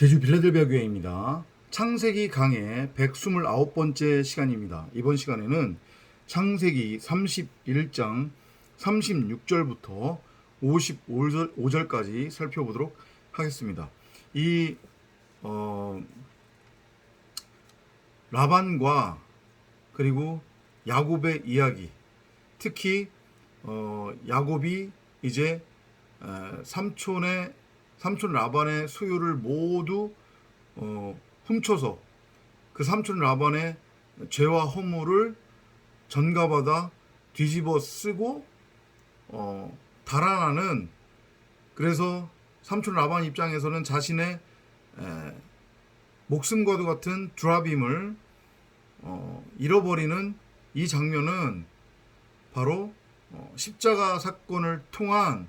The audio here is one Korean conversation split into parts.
제주 빌라델비아 교회입니다. 창세기 강의 129번째 시간입니다. 이번 시간에는 창세기 31장 36절부터 55절까지 살펴보도록 하겠습니다. 이 라반과 그리고 야곱의 이야기, 특히 야곱이 이제 삼촌 라반의 소유를 모두 훔쳐서 그 삼촌 라반의 죄와 허물을 전가받아 뒤집어 쓰고 달아나는, 그래서 삼촌 라반 입장에서는 자신의 목숨과도 같은 드라빔을 잃어버리는 이 장면은 바로 십자가 사건을 통한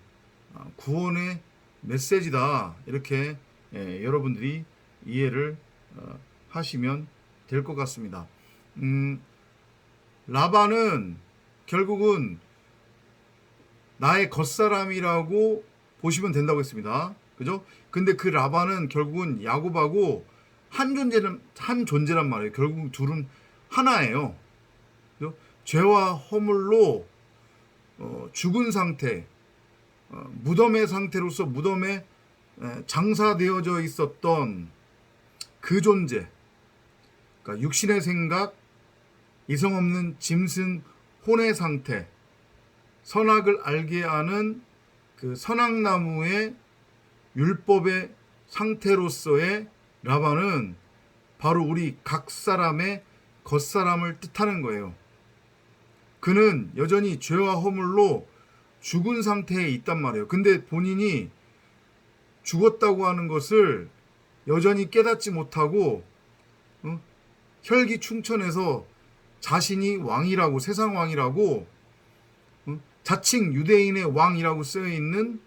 구원의 메시지다, 이렇게 여러분들이 이해를 하시면 될 것 같습니다. 라반은 결국은 나의 겉사람이라고 보시면 된다고 했습니다. 그죠? 근데 그 라반은 결국은 야곱하고 한 존재란 말이에요. 결국 둘은 하나예요. 그죠? 죄와 허물로 죽은 상태, 무덤의 상태로서 무덤에 장사되어져 있었던 그 존재, 그러니까 육신의 생각, 이성 없는 짐승 혼의 상태, 선악을 알게 하는 그 선악나무의 율법의 상태로서의 라반은 바로 우리 각 사람의 겉사람을 뜻하는 거예요. 그는 여전히 죄와 허물로 죽은 상태에 있단 말이에요. 근데 본인이 죽었다고 하는 것을 여전히 깨닫지 못하고 혈기충천해서 자신이 왕이라고, 세상 왕이라고, 자칭 유대인의 왕이라고 쓰여있는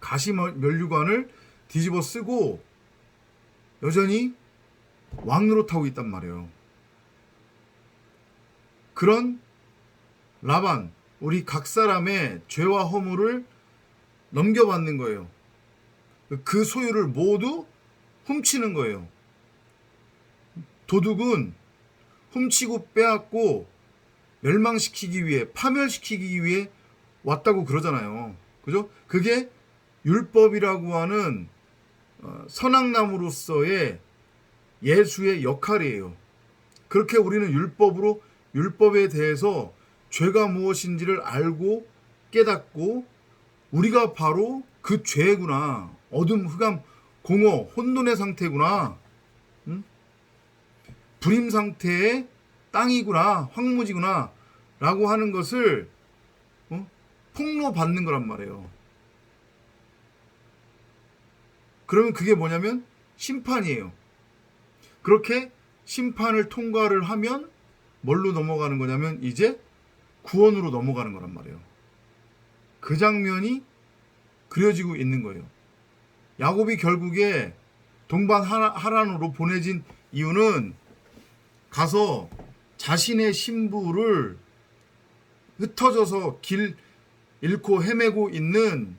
가시면류관을 뒤집어 쓰고 여전히 왕 노릇하고 있단 말이에요. 그런 라반, 우리 각 사람의 죄와 허물을 넘겨받는 거예요. 그 소유를 모두 훔치는 거예요. 도둑은 훔치고 빼앗고 멸망시키기 위해, 파멸시키기 위해 왔다고 그러잖아요. 그죠? 그게 율법이라고 하는 선악나무로서의 예수의 역할이에요. 그렇게 우리는 율법에 대해서 죄가 무엇인지를 알고 깨닫고, 우리가 바로 그 죄구나, 어둠, 흑암, 공허, 혼돈의 상태구나, 불임 상태의 땅이구나, 황무지구나 라고 하는 것을 폭로받는 거란 말이에요. 그러면 그게 뭐냐면 심판이에요. 그렇게 심판을 통과를 하면 뭘로 넘어가는 거냐면 이제 구원으로 넘어가는 거란 말이에요. 그 장면이 그려지고 있는 거예요. 야곱이 결국에 동방 하란으로 보내진 이유는 가서 자신의 신부를 흩어져서 길 잃고 헤매고 있는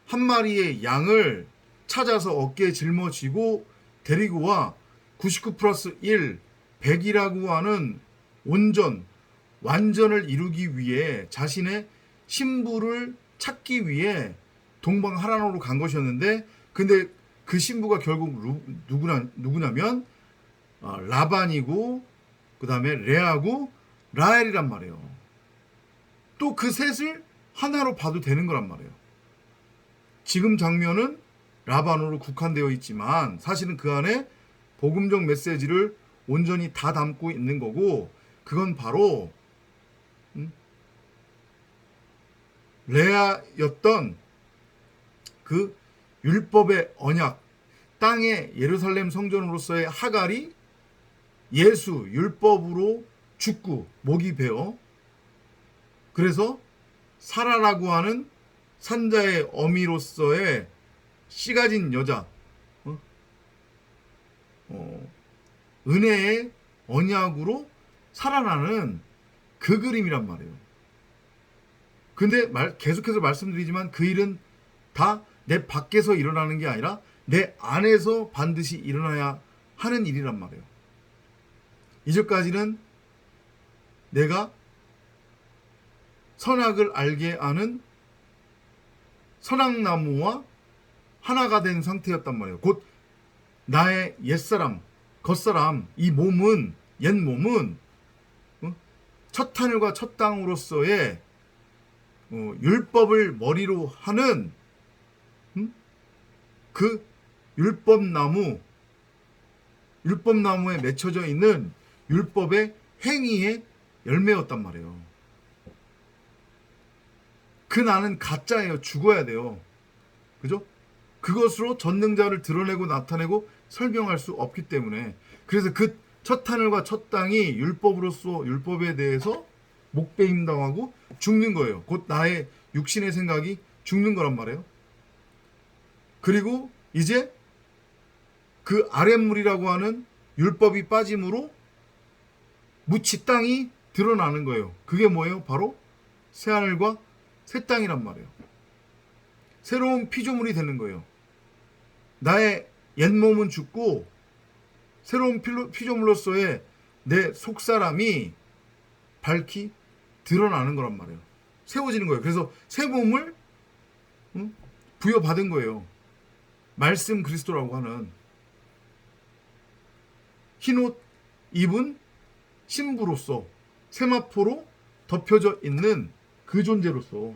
한 마리의 양을 찾아서 어깨에 짊어지고 데리고 와 99 플러스 1, 100이라고 하는 완전을 이루기 위해, 자신의 신부를 찾기 위해 동방 하란으로 간 것이었는데, 근데 그 신부가 결국 누구냐면 라반이고, 그 다음에 레아고 라헬이란 말이에요. 또 그 셋을 하나로 봐도 되는 거란 말이에요. 지금 장면은 라반으로 국한되어 있지만 사실은 그 안에 복음적 메시지를 온전히 다 담고 있는 거고, 그건 바로 레아였던 그 율법의 언약, 땅의 예루살렘 성전으로서의 하갈이 예수 율법으로 죽고 목이 베어, 그래서 사라라고 하는 산자의 어미로서의 씨 가진 여자, 은혜의 언약으로 살아나는 그 그림이란 말이에요. 근데 계속해서 말씀드리지만 그 일은 다 내 밖에서 일어나는 게 아니라 내 안에서 반드시 일어나야 하는 일이란 말이에요. 이제까지는 내가 선악을 알게 하는 선악나무와 하나가 된 상태였단 말이에요. 곧 나의 옛사람, 겉사람, 이 몸은, 옛 몸은 첫 하늘과 첫 땅으로서의 율법을 머리로 하는 그 율법나무에 맺혀져 있는 율법의 행위의 열매였단 말이에요. 그 나는 가짜예요. 죽어야 돼요. 그죠? 그것으로 전능자를 드러내고 나타내고 설명할 수 없기 때문에, 그래서 그 첫 하늘과 첫 땅이 율법으로서 율법에 대해서 목배임 당하고 죽는 거예요. 곧 나의 육신의 생각이 죽는 거란 말이에요. 그리고 이제 그 아랫물이라고 하는 율법이 빠짐으로 무치 땅이 드러나는 거예요. 그게 뭐예요? 바로 새 하늘과 새 땅이란 말이에요. 새로운 피조물이 되는 거예요. 나의 옛 몸은 죽고 새로운 피조물로서의 내 속사람이 밝히 드러나는 거란 말이에요. 세워지는 거예요. 그래서 새 몸을 부여받은 거예요. 말씀 그리스도라고 하는 흰옷 입은 신부로서 세마포로 덮여져 있는 그 존재로서,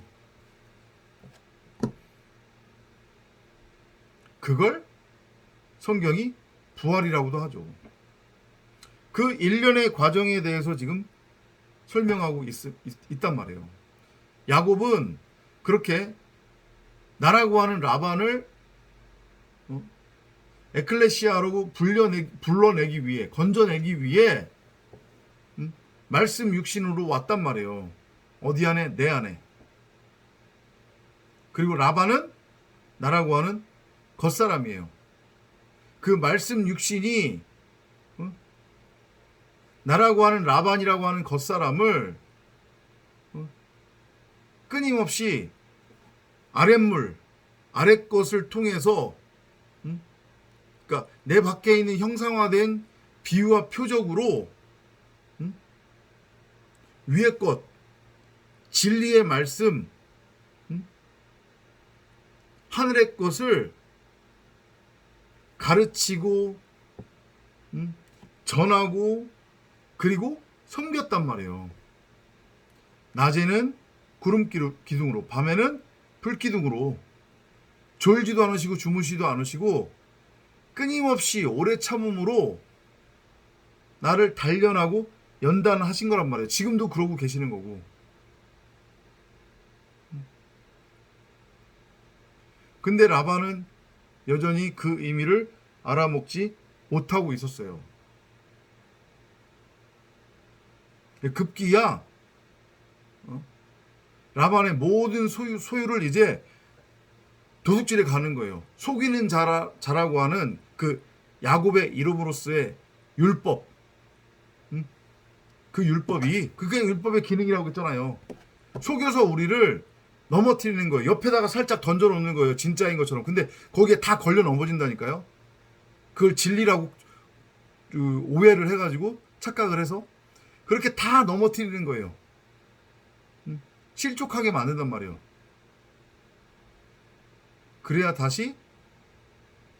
그걸 성경이 부활이라고도 하죠. 그 일련의 과정에 대해서 지금 설명하고 있단 말이에요. 야곱은 그렇게 나라고 하는 라반을 에클레시아로 불러내기 위해, 건져내기 위해 말씀 육신으로 왔단 말이에요. 어디 안에? 내 안에. 그리고 라반은 나라고 하는 겉사람이에요. 그 말씀 육신이 나라고 하는 라반이라고 하는 겉사람을 끊임없이 아랫물, 아랫것을 통해서, 그러니까 내 밖에 있는 형상화된 비유와 표적으로 위의 것, 진리의 말씀, 하늘의 것을 가르치고 전하고 그리고 섬겼단 말이에요. 낮에는 구름 기둥으로, 밤에는 불 기둥으로, 졸지도 않으시고 주무시도 않으시고 끊임없이 오래 참음으로 나를 단련하고 연단하신 거란 말이에요. 지금도 그러고 계시는 거고. 근데 라반은 여전히 그 의미를 알아먹지 못하고 있었어요. 급기야 라반의 모든 소유를 이제 도둑질에 가는 거예요. 속이는 자라고 하는 그 야곱의 이름으로서의 율법, 그 율법이, 그게 율법의 기능이라고 했잖아요. 속여서 우리를 넘어뜨리는 거예요. 옆에다가 살짝 던져놓는 거예요. 진짜인 것처럼. 근데 거기에 다 걸려 넘어진다니까요. 그걸 진리라고 오해를 해가지고 착각을 해서 그렇게 다 넘어뜨리는 거예요. 실족하게 만든단 말이에요. 그래야 다시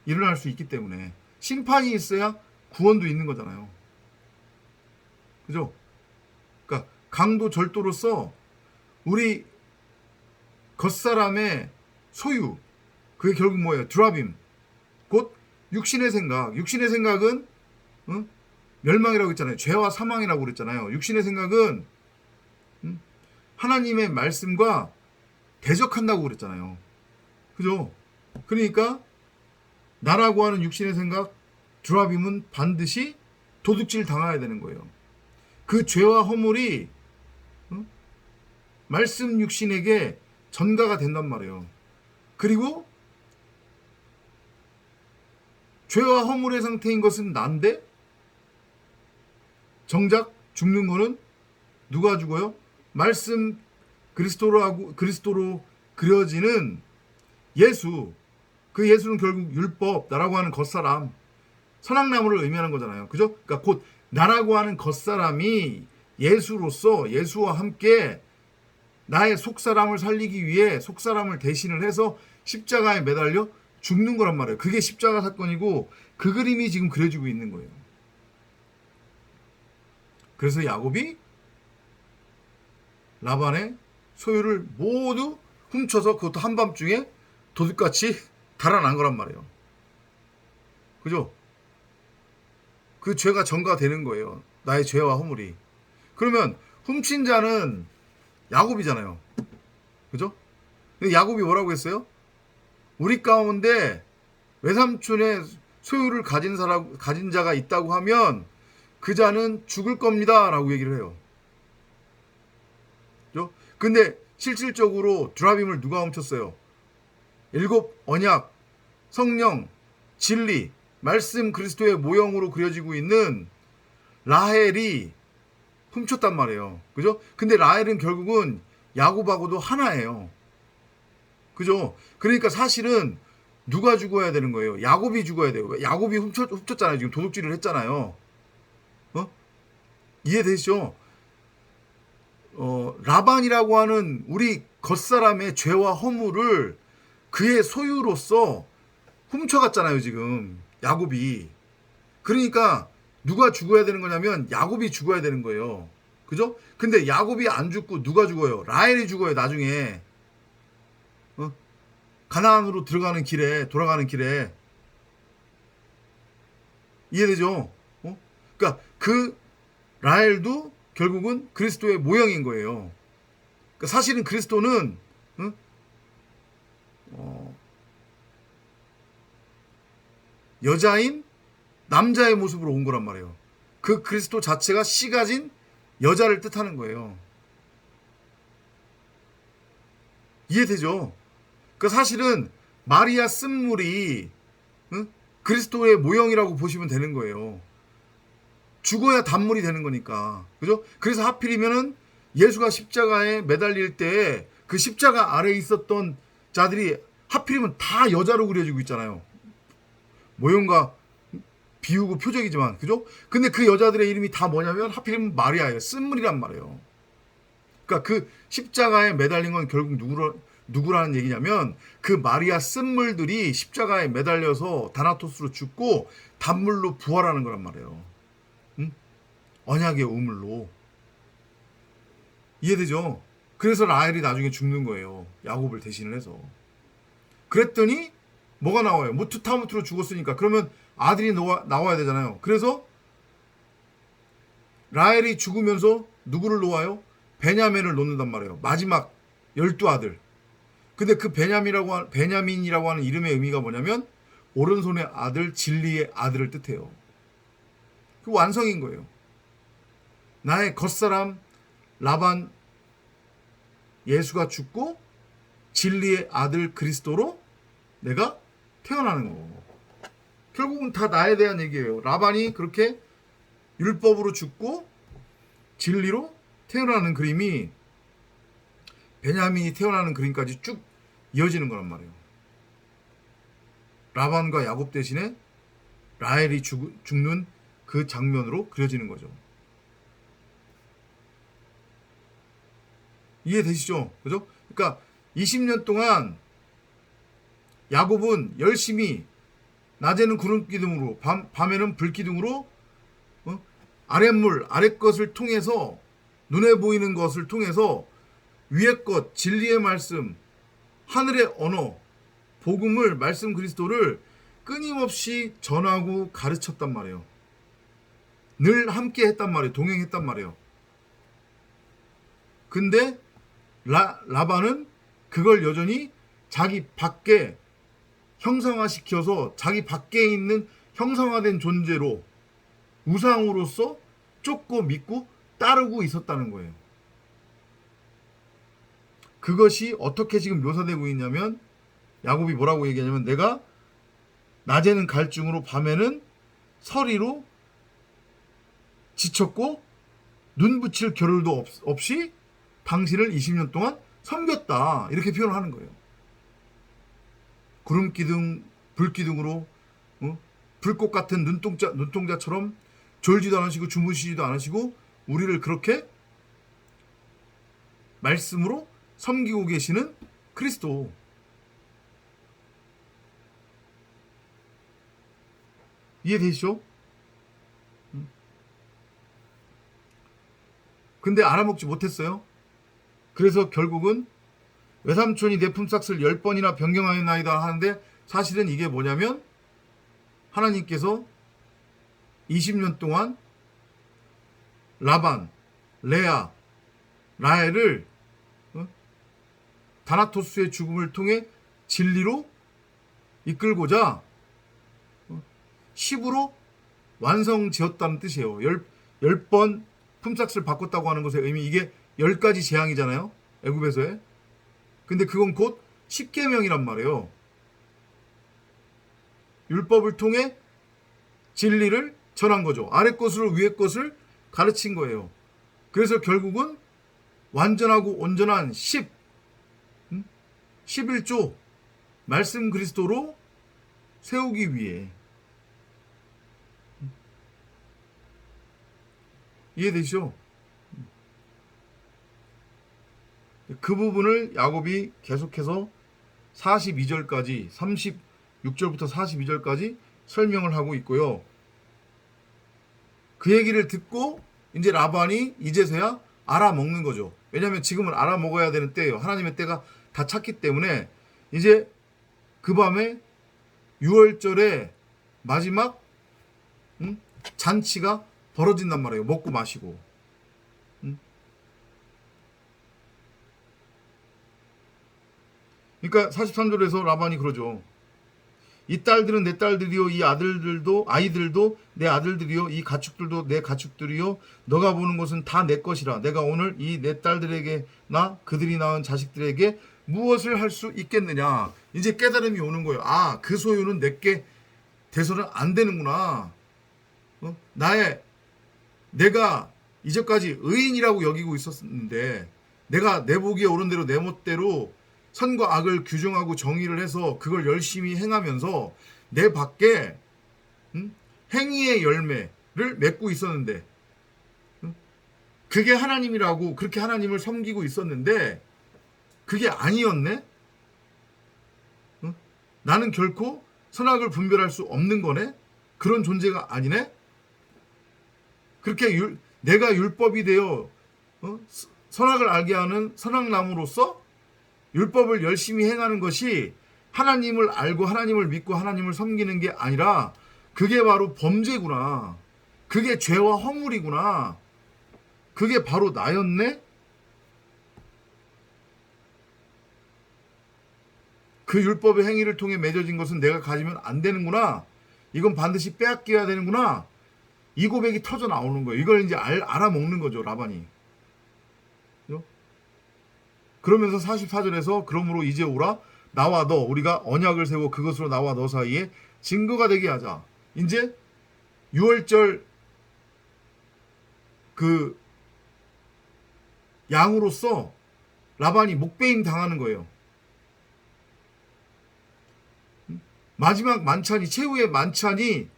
일어날 수 있기 때문에, 심판이 있어야 구원도 있는 거잖아요. 그죠? 그러니까 강도 절도로서 우리 겉사람의 소유, 그게 결국 뭐예요? 드라빔, 곧 육신의 생각. 육신의 생각은 멸망이라고 했잖아요. 죄와 사망이라고 그랬잖아요. 육신의 생각은 하나님의 말씀과 대적한다고 그랬잖아요. 그죠? 그러니까 나라고 하는 육신의 생각, 드라빔은 반드시 도둑질 당해야 되는 거예요. 그 죄와 허물이 말씀 육신에게 전가가 된단 말이에요. 그리고 죄와 허물의 상태인 것은 난데 정작 죽는 거는 누가 죽어요? 말씀 그리스도로 그려지는 예수, 그 예수는 결국 율법, 나라고 하는 겉사람, 선악나무를 의미하는 거잖아요. 그죠? 그러니까 곧 나라고 하는 겉사람이 예수로서 예수와 함께 나의 속사람을 살리기 위해 속사람을 대신을 해서 십자가에 매달려 죽는 거란 말이에요. 그게 십자가 사건이고 그 그림이 지금 그려지고 있는 거예요. 그래서 야곱이 라반의 소유를 모두 훔쳐서 그것도 한밤중에 도둑같이 달아난 거란 말이에요. 그죠? 그 죄가 전가되는 거예요. 나의 죄와 허물이. 그러면 훔친 자는 야곱이잖아요. 그죠? 근데 야곱이 뭐라고 했어요? 우리 가운데 외삼촌의 소유를 가진 자가 있다고 하면 그 자는 죽을 겁니다. 라고 얘기를 해요. 그죠? 근데 실질적으로 두라빔을 누가 훔쳤어요? 7 언약, 성령, 진리, 말씀 그리스도의 모형으로 그려지고 있는 라헬이 훔쳤단 말이에요. 그죠? 근데 라헬은 결국은 야곱하고도 하나예요. 그죠? 그러니까 사실은 누가 죽어야 되는 거예요? 야곱이 죽어야 돼요. 야곱이 훔쳤잖아요. 지금 도둑질을 했잖아요. 이해되시죠? 라반이라고 하는 우리 겉사람의 죄와 허물을 그의 소유로서 훔쳐갔잖아요. 지금 야곱이. 그러니까 누가 죽어야 되는 거냐면 야곱이 죽어야 되는 거예요. 그죠? 근데 야곱이 안 죽고 누가 죽어요? 라헬이 죽어요. 나중에 가나안으로 돌아가는 길에. 이해되죠? 그러니까 그 라헬도 결국은 그리스도의 모형인 거예요. 그러니까 사실은 그리스도는 여자인 남자의 모습으로 온 거란 말이에요. 그 그리스도 자체가 씨 가진 여자를 뜻하는 거예요. 이해되죠? 그 사실은 마리아 쓴물이 그리스도의 모형이라고 보시면 되는 거예요. 죽어야 단물이 되는 거니까. 그죠? 그래서 하필이면은 예수가 십자가에 매달릴 때 그 십자가 아래에 있었던 자들이 하필이면 다 여자로 그려지고 있잖아요. 모형과 비우고 표적이지만. 그죠? 근데 그 여자들의 이름이 다 뭐냐면 하필이면 마리아예요. 쓴물이란 말이에요. 그러니까 그 십자가에 매달린 건 결국 누구라는 얘기냐면 그 마리아 쓴물들이 십자가에 매달려서 다나토스로 죽고 단물로 부활하는 거란 말이에요. 언약의 우물로. 이해되죠? 그래서 라헬이 나중에 죽는 거예요. 야곱을 대신을 해서. 그랬더니 뭐가 나와요? 무투타무트로 죽었으니까. 그러면 아들이 나와야 되잖아요. 그래서 라헬이 죽으면서 누구를 놓아요? 베냐민을 놓는단 말이에요. 마지막 12아들. 근데 그 베냐민이라고 하는 이름의 의미가 뭐냐면 오른손의 아들, 진리의 아들을 뜻해요. 그 완성인 거예요. 나의 겉사람 라반 예수가 죽고 진리의 아들 그리스도로 내가 태어나는 거고. 결국은 다 나에 대한 얘기예요. 라반이 그렇게 율법으로 죽고 진리로 태어나는 그림이 베냐민이 태어나는 그림까지 쭉 이어지는 거란 말이에요. 라반과 야곱 대신에 라헬이 죽는 그 장면으로 그려지는 거죠. 이해되시죠? 그죠? 그러니까 20년 동안 야곱은 열심히 낮에는 구름 기둥으로 밤에는 불 기둥으로 아랫물 아랫것을 통해서 눈에 보이는 것을 통해서 위의 것 진리의 말씀 하늘의 언어 복음을 말씀 그리스도를 끊임없이 전하고 가르쳤단 말이에요. 늘 함께 했단 말이에요. 동행했단 말이에요. 근데 라반은 그걸 여전히 자기 밖에 형상화시켜서 자기 밖에 있는 형상화된 존재로 우상으로서 쫓고 믿고 따르고 있었다는 거예요. 그것이 어떻게 지금 묘사되고 있냐면 야곱이 뭐라고 얘기하냐면 내가 낮에는 갈증으로 밤에는 서리로 지쳤고 눈 붙일 겨를도 없이 당신을 20년 동안 섬겼다. 이렇게 표현을 하는 거예요. 구름 기둥, 불 기둥으로 불꽃 같은 눈동자처럼 졸지도 않으시고 주무시지도 않으시고 우리를 그렇게 말씀으로 섬기고 계시는 그리스도. 이해되시죠? 근데 알아먹지 못했어요. 그래서 결국은 외삼촌이 내 품삯을 10번이나 변경하였나이다 하는데, 사실은 이게 뭐냐면 하나님께서 20년 동안 라반, 레아, 라헬을 다나토스의 죽음을 통해 진리로 이끌고자 10으로 완성지었다는 뜻이에요. 10번 품삯을 바꿨다고 하는 것의 의미, 이게 10가지 재앙이잖아요, 애굽에서의. 근데 그건 곧 10계명이란 말이에요. 율법을 통해 진리를 전한 거죠. 아래 것으로 위에 것을 가르친 거예요. 그래서 결국은 완전하고 온전한 11조 말씀 그리스도로 세우기 위해. 이해되시죠? 그 부분을 야곱이 계속해서 42절까지 36절부터 42절까지 설명을 하고 있고요. 그 얘기를 듣고 이제 라반이 이제서야 알아먹는 거죠. 왜냐하면 지금은 알아먹어야 되는 때예요. 하나님의 때가 다 찼기 때문에 이제 그 밤에 6월절에 마지막 잔치가 벌어진단 말이에요. 먹고 마시고. 그러니까 43절에서 라반이 그러죠. 이 딸들은 내 딸들이요, 이 아이들도 내 아들들이요, 이 가축들도 내 가축들이요, 너가 보는 것은 다 내 것이라. 내가 오늘 이 내 딸들에게나 그들이 낳은 자식들에게 무엇을 할 수 있겠느냐. 이제 깨달음이 오는 거예요. 아, 그 소유는 내게 돼서는 안 되는구나. 내가 이제까지 의인이라고 여기고 있었는데, 내가 내 보기에 옳은 대로 내 멋대로 선과 악을 규정하고 정의를 해서 그걸 열심히 행하면서 내 밖에 행위의 열매를 맺고 있었는데, 그게 하나님이라고 그렇게 하나님을 섬기고 있었는데 그게 아니었네. 나는 결코 선악을 분별할 수 없는 거네. 그런 존재가 아니네. 그렇게 내가 율법이 되어 선악을 알게 하는 선악나무로서 율법을 열심히 행하는 것이 하나님을 알고 하나님을 믿고 하나님을 섬기는 게 아니라 그게 바로 범죄구나. 그게 죄와 허물이구나. 그게 바로 나였네. 그 율법의 행위를 통해 맺어진 것은 내가 가지면 안 되는구나. 이건 반드시 빼앗겨야 되는구나. 이 고백이 터져 나오는 거예요. 이걸 이제 알아먹는 거죠, 라반이. 그러면서 44절에서 그러므로 이제 오라, 나와 너, 우리가 언약을 세워 그것으로 나와 너 사이에 증거가 되게 하자. 이제 6월절 그 양으로서 라반이 목베임 당하는 거예요. 마지막 만찬이, 최후의 만찬이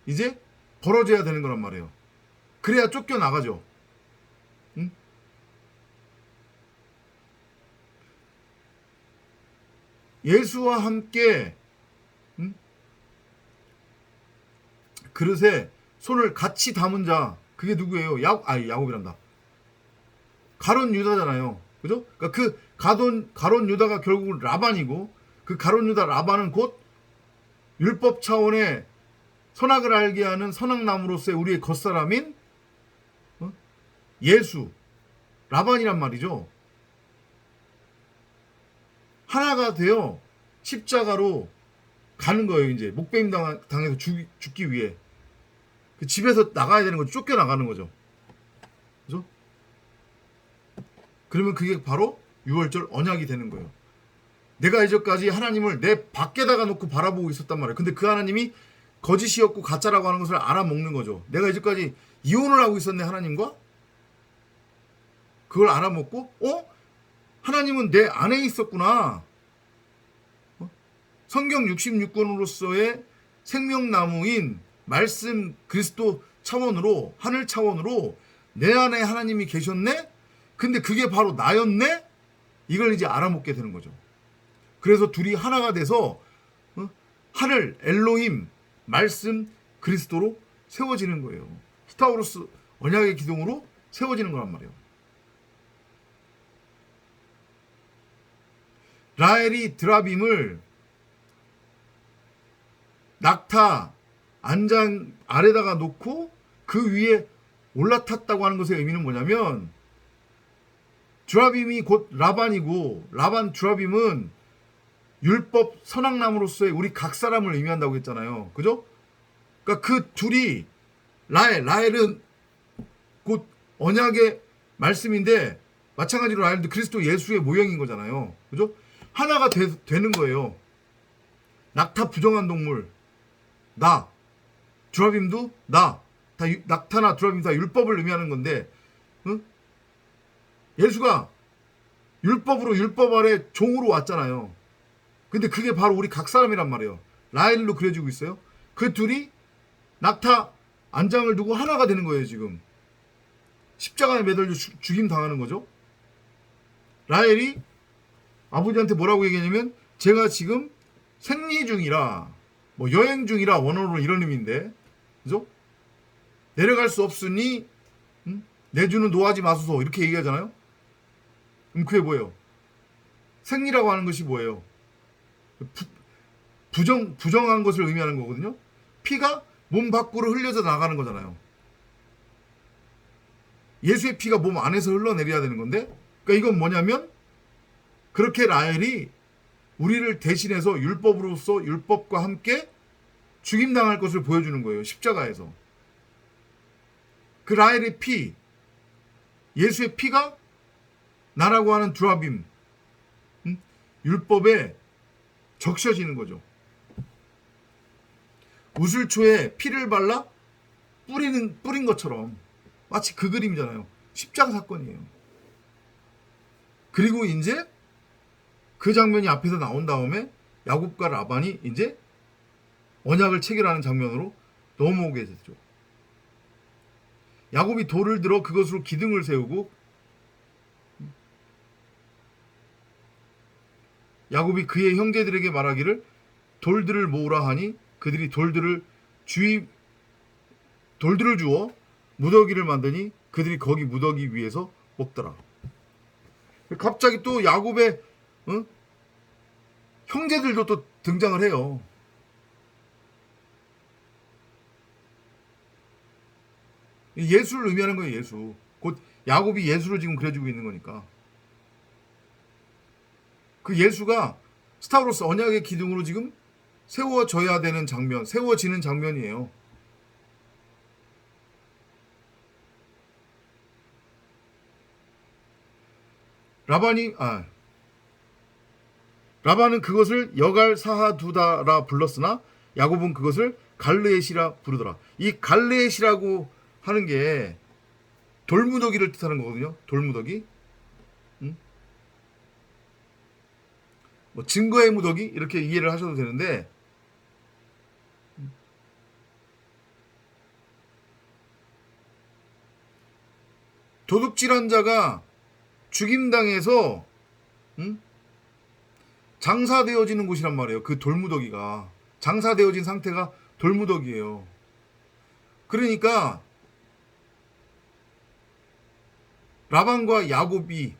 이제 벌어져야 되는 거란 말이에요. 그래야 쫓겨나가죠. 예수와 함께 그릇에 손을 같이 담은 자, 그게 누구예요? 야곱이란다. 가론 유다잖아요. 그죠? 그러니까 그 가론 유다가 결국은 라반이고, 그 가론 유다 라반은 곧 율법 차원의 선악을 알게 하는 선악나무로서의 우리의 겉사람인 예수, 라반이란 말이죠. 하나가 되어 십자가로 가는 거예요. 이제 목베임 당해서 죽기 위해 그 집에서 나가야 되는 거죠. 쫓겨나가는 거죠. 그죠? 그러면 그게 바로 6월절 언약이 되는 거예요. 내가 이제까지 하나님을 내 밖에다가 놓고 바라보고 있었단 말이에요. 근데 그 하나님이 거짓이었고 가짜라고 하는 것을 알아먹는 거죠. 내가 이제까지 이혼을 하고 있었네, 하나님과. 그걸 알아먹고 하나님은 내 안에 있었구나. 성경 66권으로서의 생명나무인 말씀 그리스도 차원으로, 하늘 차원으로 내 안에 하나님이 계셨네? 근데 그게 바로 나였네? 이걸 이제 알아먹게 되는 거죠. 그래서 둘이 하나가 돼서 하늘, 엘로힘, 말씀, 그리스도로 세워지는 거예요. 스타우로스 언약의 기둥으로 세워지는 거란 말이에요. 라헬이 드라빔을 낙타 안장 아래다가 놓고 그 위에 올라탔다고 하는 것의 의미는 뭐냐면, 드라빔이 곧 라반이고, 라반 드라빔은 율법 선악나무로서의 우리 각 사람을 의미한다고 했잖아요. 그죠? 그러니까 그 둘이 라헬은 곧 언약의 말씀인데, 마찬가지로 라헬도 그리스도 예수의 모형인 거잖아요. 그죠? 하나가 되는 거예요. 낙타 부정한 동물 나, 드라빔도 나, 다 낙타나 드라빔 다 율법을 의미하는 건데, 응? 예수가 율법으로 율법 아래 종으로 왔잖아요. 근데 그게 바로 우리 각 사람이란 말이에요. 라헬로 그려지고 있어요. 그 둘이 낙타 안장을 두고 하나가 되는 거예요. 지금 십자가에 매달려 죽임 당하는 거죠. 라헬이 아버지한테 뭐라고 얘기하냐면, 제가 지금 생리 중이라, 뭐 여행 중이라, 원어로 이런 의미인데, 그죠? 내려갈 수 없으니 내주는 노하지 마소서, 이렇게 얘기하잖아요. 그게 뭐예요? 생리라고 하는 것이 뭐예요? 부정한 것을 의미하는 거거든요. 피가 몸 밖으로 흘려져 나가는 거잖아요. 예수의 피가 몸 안에서 흘러내려야 되는 건데, 그러니까 이건 뭐냐면, 그렇게 라헬이 우리를 대신해서 율법으로서 율법과 함께 죽임당할 것을 보여주는 거예요. 십자가에서. 그 라헬의 피, 예수의 피가 나라고 하는 드라빔, 율법에 적셔지는 거죠. 우슬초에 피를 발라 뿌린 것처럼, 마치 그 그림이잖아요. 십자가 사건이에요. 그리고 이제 그 장면이 앞에서 나온 다음에 야곱과 라반이 이제 언약을 체결하는 장면으로 넘어오게 됐죠. 야곱이 돌을 들어 그것으로 기둥을 세우고, 야곱이 그의 형제들에게 말하기를 돌들을 모으라 하니, 그들이 돌들을 주어 무더기를 만드니 그들이 거기 무더기 위에서 먹더라. 갑자기 또 야곱의 형제들도 또 등장을 해요. 예수를 의미하는 거예요. 예수. 곧 야곱이 예수로 지금 그려지고 있는 거니까. 그 예수가 스타우로스 언약의 기둥으로 지금 세워져야 되는 장면, 세워지는 장면이에요. 라반은 그것을 여갈 사하두다라 불렀으나 야곱은 그것을 갈르엣이라 부르더라. 이 갈르엣이라고 하는 게 돌무더기를 뜻하는 거거든요. 돌무더기. 뭐 증거의 무더기 이렇게 이해를 하셔도 되는데, 도둑질한 자가 죽임당해서 장사되어지는 곳이란 말이에요. 그 돌무더기가 장사되어진 상태가 돌무더기예요. 그러니까 라반과 야곱이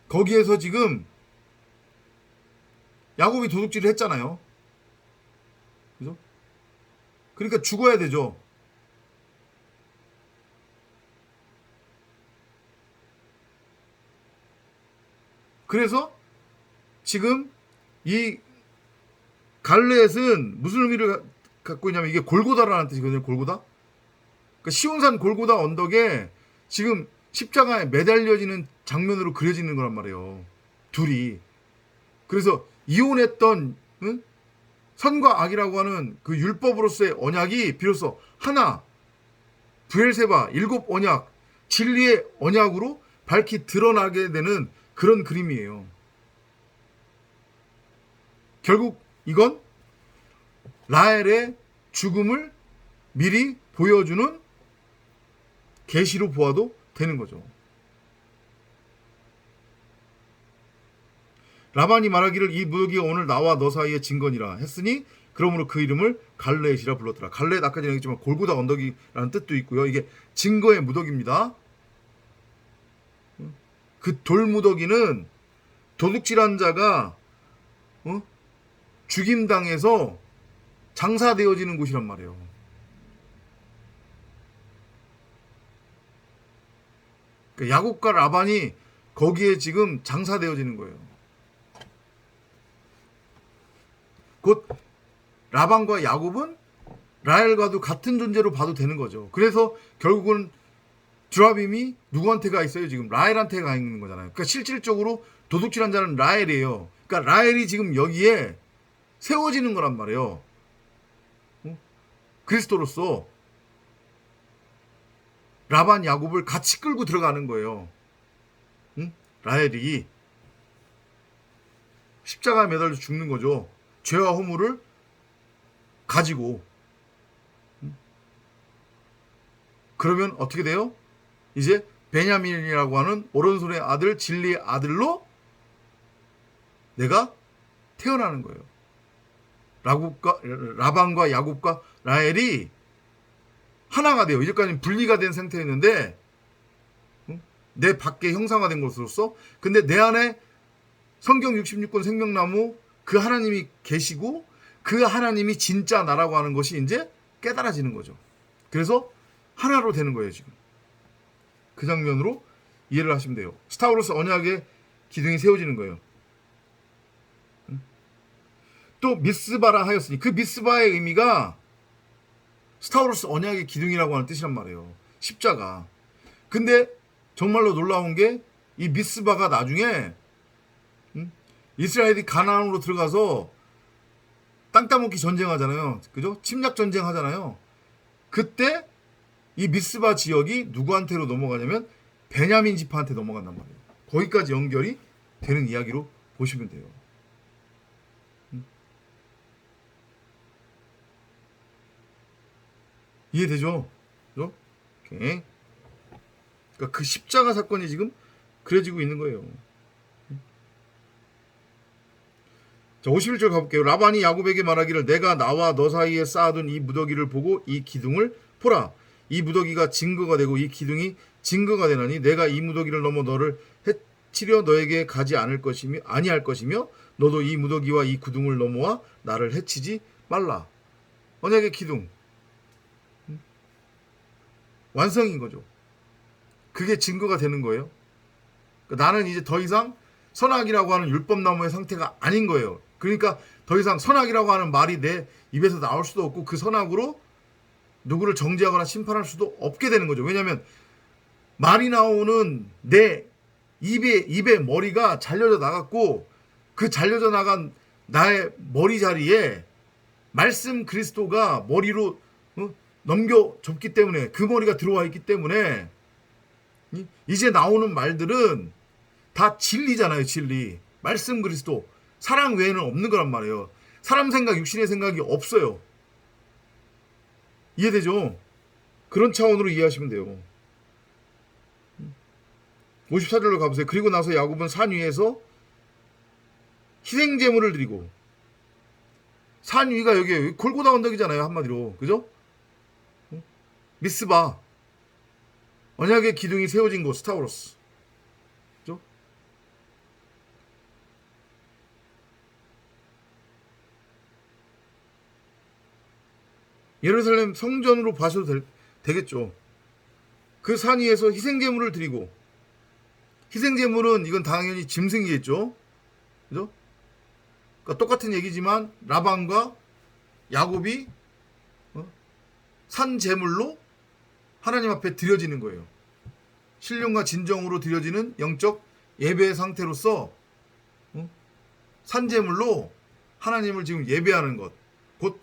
거기에서 지금 야곱이 도둑질을 했잖아요. 그죠? 그러니까 죽어야 되죠. 그래서 지금 이 갈레엣은 무슨 의미를 갖고 있냐면, 이게 골고다라는 뜻이거든요. 골고다. 그러니까 시온산 골고다 언덕에 지금 십자가에 매달려지는 장면으로 그려지는 거란 말이에요. 둘이. 그래서 이혼했던 선과 악이라고 하는 그 율법으로서의 언약이 비로소 하나, 브엘세바, 7 언약, 진리의 언약으로 밝히 드러나게 되는 그런 그림이에요. 결국 이건 라헬의 죽음을 미리 보여주는 계시로 보아도 되는 거죠. 라반이 말하기를 이 무더기가 오늘 나와 너 사이의 증거니라 했으니 그러므로 그 이름을 갈레앗이라 불렀더라. 갈레앗 아까 전에 얘기했지만 골고다 언덕이라는 뜻도 있고요. 이게 증거의 무더기입니다. 그 돌무더기는 도둑질한 자가 죽임당해서 장사되어지는 곳이란 말이에요. 그러니까 야곱과 라반이 거기에 지금 장사되어지는 거예요. 곧 라반과 야곱은 라헬과도 같은 존재로 봐도 되는 거죠. 그래서 결국은 드라빔이 누구한테 가 있어요? 지금 라헬한테 가 있는 거잖아요. 그러니까 실질적으로 도둑질한 자는 라헬이에요. 그러니까 라헬이 지금 여기에 세워지는 거란 말이에요. 그리스도로서 라반 야곱을 같이 끌고 들어가는 거예요. 라헬이 십자가에 매달려 죽는 거죠. 죄와 허물을 가지고. 그러면 어떻게 돼요? 이제 베냐민이라고 하는 오른손의 아들, 진리의 아들로 내가 태어나는 거예요. 라반과 야곱과 라헬이 하나가 돼요. 이제까지는 분리가 된 상태였는데 내 밖에 형상화된 것으로서, 근데 내 안에 성경 66권 생명나무 그 하나님이 계시고 그 하나님이 진짜 나라고 하는 것이 이제 깨달아지는 거죠. 그래서 하나로 되는 거예요. 지금 그 장면으로 이해를 하시면 돼요. 스타워로서 언약의 기둥이 세워지는 거예요. 또 미스바라 하였으니 그 미스바의 의미가 스타워로서 언약의 기둥이라고 하는 뜻이란 말이에요. 십자가. 근데 정말로 놀라운 게 이 미스바가 나중에 이스라엘이 가나안으로 들어가서 땅 따먹기 전쟁하잖아요. 그죠? 침략 전쟁 하잖아요. 그때 이 미스바 지역이 누구한테로 넘어가냐면 베냐민 지파한테 넘어간단 말이에요. 거기까지 연결이 되는 이야기로 보시면 돼요. 이해되죠? 그죠? 오케이. 그러니까 그 십자가 사건이 지금 그려지고 있는 거예요. 자, 51절 가볼게요. 라반이 야곱에게 말하기를 내가 나와 너 사이에 쌓아둔 이 무더기를 보고 이 기둥을 보라. 이 무더기가 증거가 되고 이 기둥이 증거가 되나니 내가 이 무더기를 넘어 너를 해치려 너에게 가지 않을 것이며 아니할 것이며 너도 이 무더기와 이 기둥을 넘어와 나를 해치지 말라. 언약의 기둥. 완성인 거죠. 그게 증거가 되는 거예요. 그러니까 나는 이제 더 이상 선악이라고 하는 율법나무의 상태가 아닌 거예요. 그러니까 더 이상 선악이라고 하는 말이 내 입에서 나올 수도 없고 그 선악으로 누구를 정죄하거나 심판할 수도 없게 되는 거죠. 왜냐하면 말이 나오는 내 입에 머리가 잘려져 나갔고 그 잘려져 나간 나의 머리 자리에 말씀 그리스도가 머리로 넘겨줬기 때문에 그 머리가 들어와 있기 때문에 이제 나오는 말들은 다 진리잖아요. 진리. 말씀 그리스도. 사랑 외에는 없는 거란 말이에요. 사람 생각, 육신의 생각이 없어요. 이해되죠? 그런 차원으로 이해하시면 돼요. 54절로 가보세요. 그리고 나서 야곱은 산 위에서 희생제물을 드리고, 산 위가 여기 골고다 언덕이잖아요. 한마디로. 그죠? 미스바. 언약의 기둥이 세워진 곳, 스타우로스. 그죠? 예루살렘 성전으로 봐셔도 되겠죠. 그 산 위에서 희생제물을 드리고, 희생제물은 이건 당연히 짐승이겠죠. 그죠? 그러니까 똑같은 얘기지만 라반과 야곱이 산 제물로 하나님 앞에 드려지는 거예요. 신령과 진정으로 드려지는 영적 예배의 상태로서 산 제물로 하나님을 지금 예배하는 것, 곧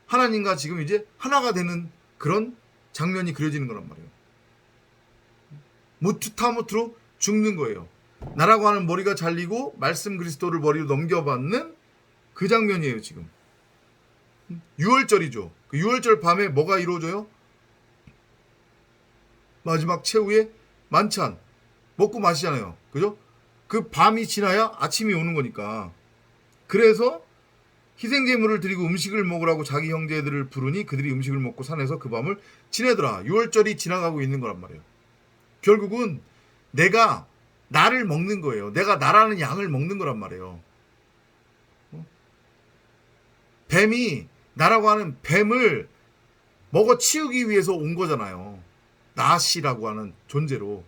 하나님과 지금 이제 하나가 되는 그런 장면이 그려지는 거란 말이에요. 무투타무트로 죽는 거예요. 나라고 하는 머리가 잘리고 말씀 그리스도를 머리로 넘겨받는 그 장면이에요 지금. 6월절이죠. 그 6월절 밤에 뭐가 이루어져요? 마지막 최후의 만찬. 먹고 마시잖아요. 그죠? 그 밤이 지나야 아침이 오는 거니까. 그래서 희생제물을 드리고 음식을 먹으라고 자기 형제들을 부르니 그들이 음식을 먹고 산에서 그 밤을 지내더라. 6월절이 지나가고 있는 거란 말이에요. 결국은 내가 나를 먹는 거예요. 내가 나라는 양을 먹는 거란 말이에요. 뱀이 나라고 하는 뱀을 먹어 치우기 위해서 온 거잖아요. 나시라고 하는 존재로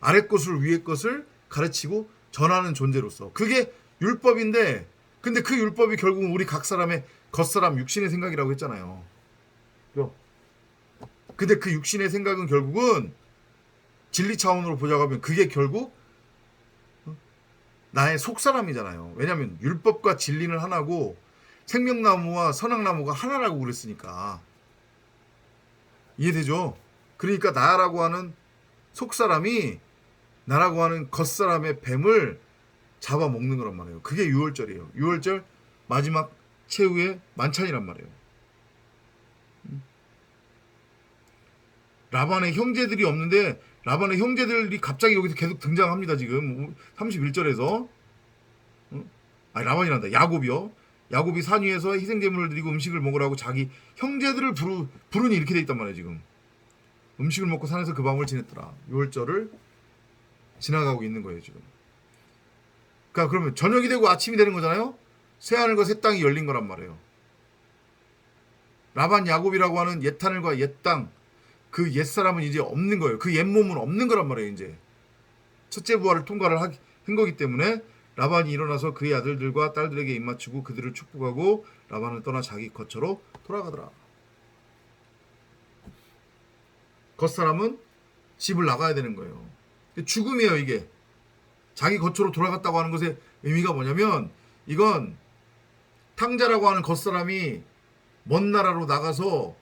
아래 것을 위에 것을 가르치고 전하는 존재로서 그게 율법인데 근데 그 율법이 결국은 우리 각 사람의 겉사람 육신의 생각이라고 했잖아요. 근데 그 육신의 생각은 결국은 진리 차원으로 보자고 하면 그게 결국 나의 속사람이잖아요. 왜냐하면 율법과 진리는 하나고 생명나무와 선악나무가 하나라고 그랬으니까. 이해되죠? 그러니까 나라고 하는 속사람이 나라고 하는 겉사람의 뱀을 잡아먹는 거란 말이에요. 그게 6월절이에요. 6월절 마지막 최후의 만찬이란 말이에요. 라반의 형제들이 없는데 라반의 형제들이 갑자기 여기서 계속 등장합니다. 지금 31절에서 라반이란다. 야곱이요. 야곱이 산 위에서 희생제물을 드리고 음식을 먹으라고 자기 형제들을 부르니 이렇게 돼 있단 말이에요. 지금 음식을 먹고 산에서 그 밤을 지냈더라. 6월절을 지나가고 있는 거예요. 지금. 그러니까 그러면 저녁이 되고 아침이 되는 거잖아요. 새하늘과 새 땅이 열린 거란 말이에요. 라반 야곱이라고 하는 옛하늘과 옛 땅, 그 옛사람은 이제 없는 거예요. 그 옛몸은 없는 거란 말이에요. 이제 첫째 부활을 통과를 한 거기 때문에 라반이 일어나서 그의 아들들과 딸들에게 입맞추고 그들을 축복하고 라반을 떠나 자기 거처로 돌아가더라. 겉사람은 집을 나가야 되는 거예요. 죽음이에요. 이게 자기 거처로 돌아갔다고 하는 것의 의미가 뭐냐면 이건 탕자라고 하는 겉사람이 먼 나라로 나가서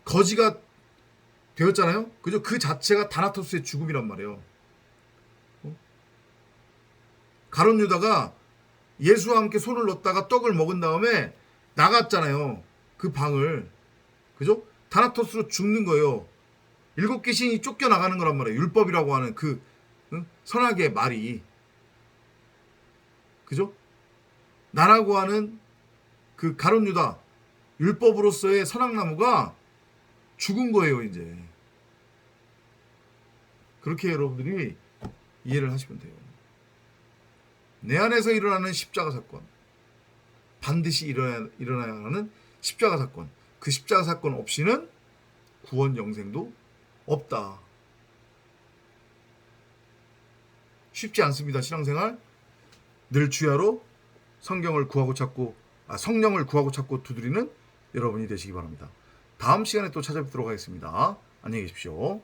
거지가 되었잖아요. 그죠? 그 자체가 다나토스의 죽음이란 말이에요. 가룟 유다가 예수와 함께 손을 넣었다가 떡을 먹은 다음에 나갔잖아요. 그 방을. 그죠? 다나토스로 죽는 거예요. 7 귀신이 쫓겨나가는 거란 말이에요. 율법이라고 하는 그 선악의 말이. 그죠? 나라고 하는 그 가룟 유다 율법으로서의 선악나무가 죽은 거예요. 이제. 그렇게 여러분들이 이해를 하시면 돼요. 내 안에서 일어나는 십자가 사건, 반드시 일어나야 하는 십자가 사건, 그 십자가 사건 없이는 구원 영생도 없다. 쉽지 않습니다. 신앙생활. 늘 주야로 성령을 구하고 찾고 두드리는 여러분이 되시기 바랍니다. 다음 시간에 또 찾아뵙도록 하겠습니다. 안녕히 계십시오.